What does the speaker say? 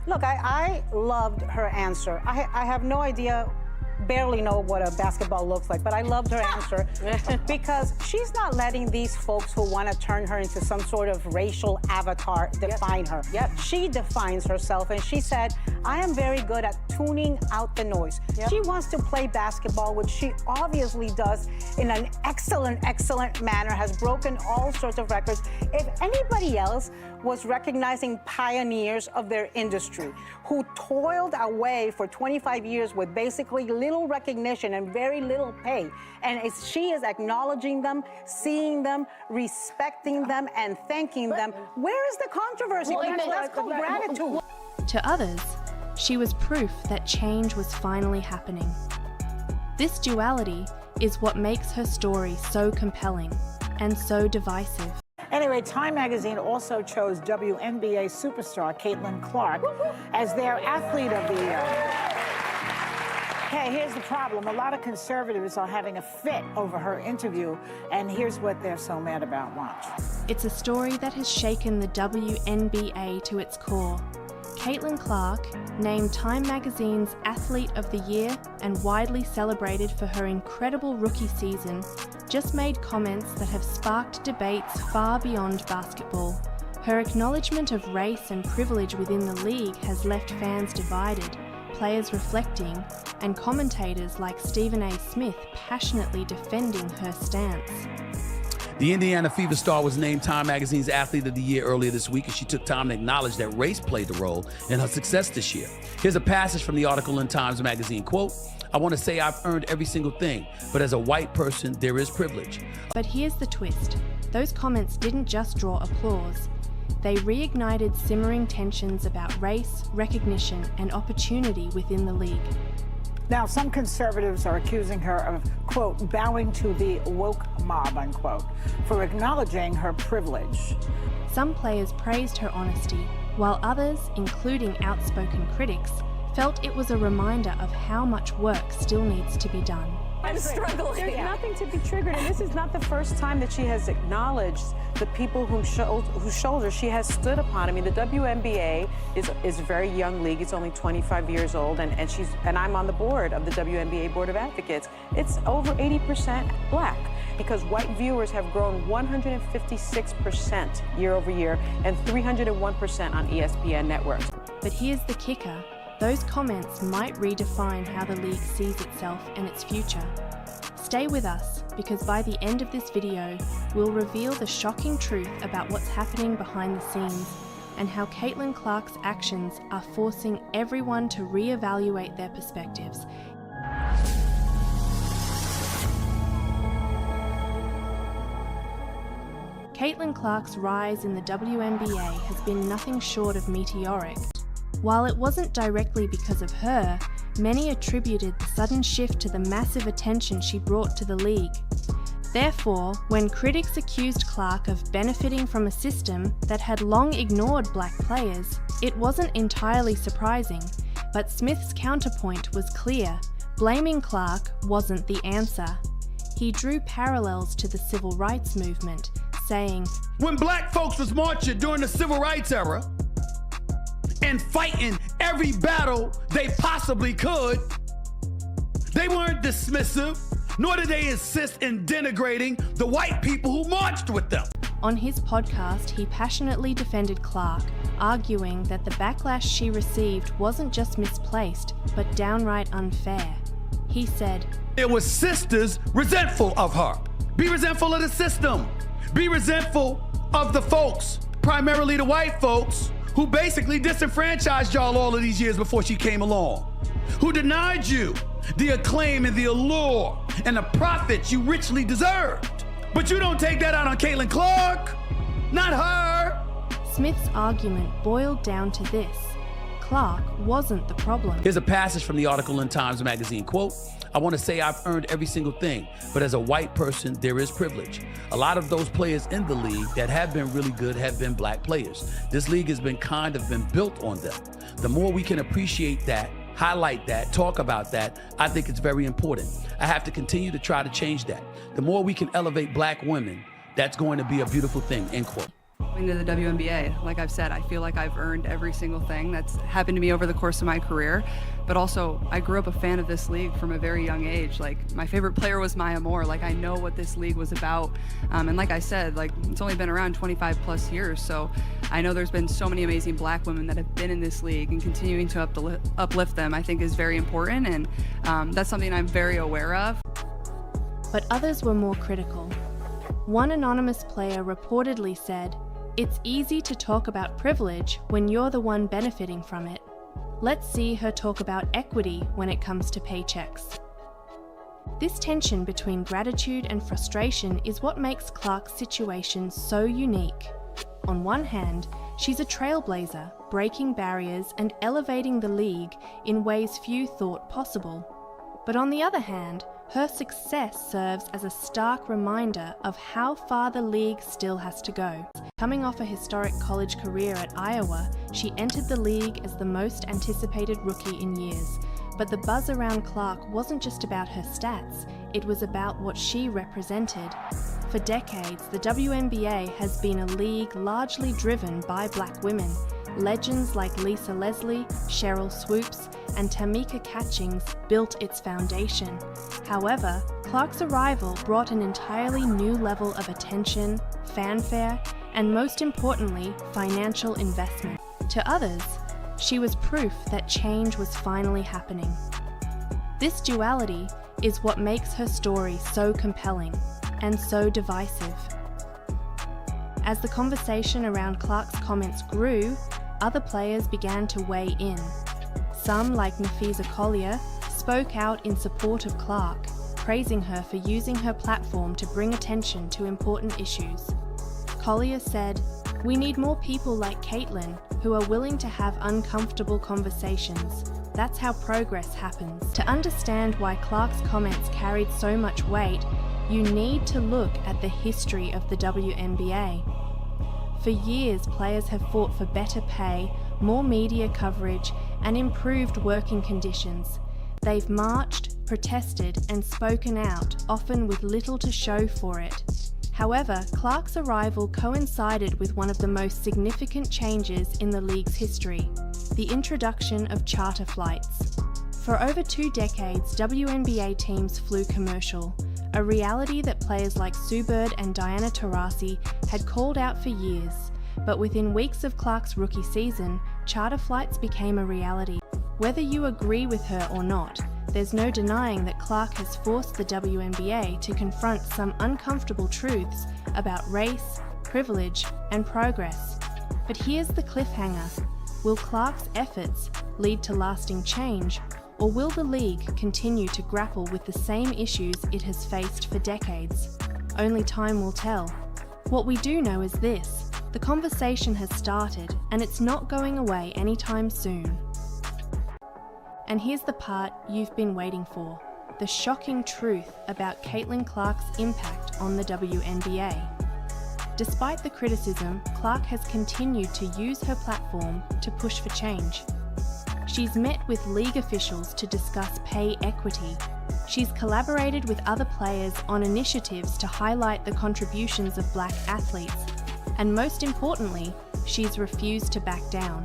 Look, I loved her answer. I have no idea, barely know what a basketball looks like, but I loved her answer because she's not letting these folks who want to turn her into some sort of racial avatar define her. She defines herself, and she said, I am very good at tuning out the noise. She wants to play basketball, which she obviously does in an excellent manner, has broken all sorts of records. If anybody else was recognizing pioneers of their industry who toiled away for 25 years with basically little recognition and very little pay, and she is acknowledging them, seeing them, respecting them, and thanking them, where is the controversy? That's called gratitude. To others, she was proof that change was finally happening. This duality is what makes her story so compelling and so divisive. Anyway, Time magazine also chose WNBA superstar Caitlin Clark as their athlete of the year. Okay, here's the problem. A lot of conservatives are having a fit over her interview, and here's what they're so mad about. Watch. It's a story that has shaken the WNBA to its core. Caitlin Clark, named Time magazine's Athlete of the Year and widely celebrated for her incredible rookie season, just made comments that have sparked debates far beyond basketball. Her acknowledgement of race and privilege within the league has left fans divided, players reflecting, and commentators like Stephen A. Smith passionately defending her stance. The Indiana Fever star was named Time magazine's Athlete of the Year earlier this week, and she took time to acknowledge that race played a role in her success this year. Here's a passage from the article in Times magazine, quote, I want to say I've earned every single thing, but as a white person, there is privilege. But here's the twist. Those comments didn't just draw applause. They reignited simmering tensions about race, recognition, and opportunity within the league. Now, some conservatives are accusing her of, quote, bowing to the woke mob, unquote, for acknowledging her privilege. Some players praised her honesty, while others, including outspoken critics, felt it was a reminder of how much work still needs to be done. I'm struggling. There's nothing to be triggered, and this is not the first time that she has acknowledged the people whose shoulders she has stood upon. I mean, the WNBA is a very young league. It's only 25 years old, and I'm on the board of the WNBA Board of Advocates. It's over 80% black, because white viewers have grown 156% year over year and 301% on ESPN networks. But here's the kicker. Those comments might redefine how the league sees itself and its future. Stay with us, because by the end of this video, we'll reveal the shocking truth about what's happening behind the scenes and how Caitlin Clark's actions are forcing everyone to reevaluate their perspectives. Caitlin Clark's rise in the WNBA has been nothing short of meteoric. While it wasn't directly because of her, many attributed the sudden shift to the massive attention she brought to the league. Therefore, when critics accused Clark of benefiting from a system that had long ignored black players, it wasn't entirely surprising, but Smith's counterpoint was clear. Blaming Clark wasn't the answer. He drew parallels to the civil rights movement, saying, When black folks was marching during the civil rights era, and fighting every battle they possibly could, they weren't dismissive, nor did they insist in denigrating the white people who marched with them. On his podcast, he passionately defended Clark, arguing that the backlash she received wasn't just misplaced, but downright unfair. He said, It was sisters resentful of her. Be resentful of the system. Be resentful of the folks, primarily the white folks, who basically disenfranchised y'all all of these years before she came along, who denied you the acclaim and the allure and the profits you richly deserved. But you don't take that out on Caitlin Clark, not her. Smith's argument boiled down to this: Clark wasn't the problem. Here's a passage from the article in Times magazine, quote, I want to say I've earned every single thing, but as a white person, there is privilege. A lot of those players in the league that have been really good have been black players. This league has been built on them. The more we can appreciate that, highlight that, talk about that, I think it's very important. I have to continue to try to change that. The more we can elevate black women, that's going to be a beautiful thing, end quote. Into the WNBA, like I've said, I feel like I've earned every single thing that's happened to me over the course of my career. But also, I grew up a fan of this league from a very young age. Like, my favorite player was Maya Moore. Like, I know what this league was about. And like I said, like, it's only been around 25 plus years. So I know there's been so many amazing black women that have been in this league, and continuing to uplift them, I think, is very important. And that's something I'm very aware of. But others were more critical. One anonymous player reportedly said, "It's easy to talk about privilege when you're the one benefiting from it. Let's see her talk about equity when it comes to paychecks." This tension between gratitude and frustration is what makes Clark's situation so unique. On one hand, she's a trailblazer, breaking barriers and elevating the league in ways few thought possible. But on the other hand, her success serves as a stark reminder of how far the league still has to go. Coming off a historic college career at Iowa, she entered the league as the most anticipated rookie in years. But the buzz around Clark wasn't just about her stats, it was about what she represented. For decades, the WNBA has been a league largely driven by black women. Legends like Lisa Leslie, Cheryl Swoops, and Tamika Catchings built its foundation. However, Clark's arrival brought an entirely new level of attention, fanfare, and most importantly, financial investment. To others, she was proof that change was finally happening. This duality is what makes her story so compelling and so divisive. As the conversation around Clark's comments grew, other players began to weigh in. Some, like Nafisa Collier, spoke out in support of Clark, praising her for using her platform to bring attention to important issues. Collier said, "We need more people like Caitlin who are willing to have uncomfortable conversations. That's how progress happens." To understand why Clark's comments carried so much weight, you need to look at the history of the WNBA. For years, players have fought for better pay, more media coverage, and improved working conditions. They've marched, protested, and spoken out, often with little to show for it. However, Clark's arrival coincided with one of the most significant changes in the league's history, the introduction of charter flights. For over 2 decades, WNBA teams flew commercial, a reality that players like Sue Bird and Diana Taurasi had called out for years. But within weeks of Clark's rookie season, charter flights became a reality. Whether you agree with her or not, there's no denying that Clark has forced the WNBA to confront some uncomfortable truths about race, privilege, and progress. But here's the cliffhanger. Will Clark's efforts lead to lasting change, or will the league continue to grapple with the same issues it has faced for decades? Only time will tell. What we do know is this: the conversation has started, and it's not going away anytime soon. And here's the part you've been waiting for: the shocking truth about Caitlin Clark's impact on the WNBA. Despite the criticism, Clark has continued to use her platform to push for change. She's met with league officials to discuss pay equity. She's collaborated with other players on initiatives to highlight the contributions of black athletes. And most importantly, she's refused to back down.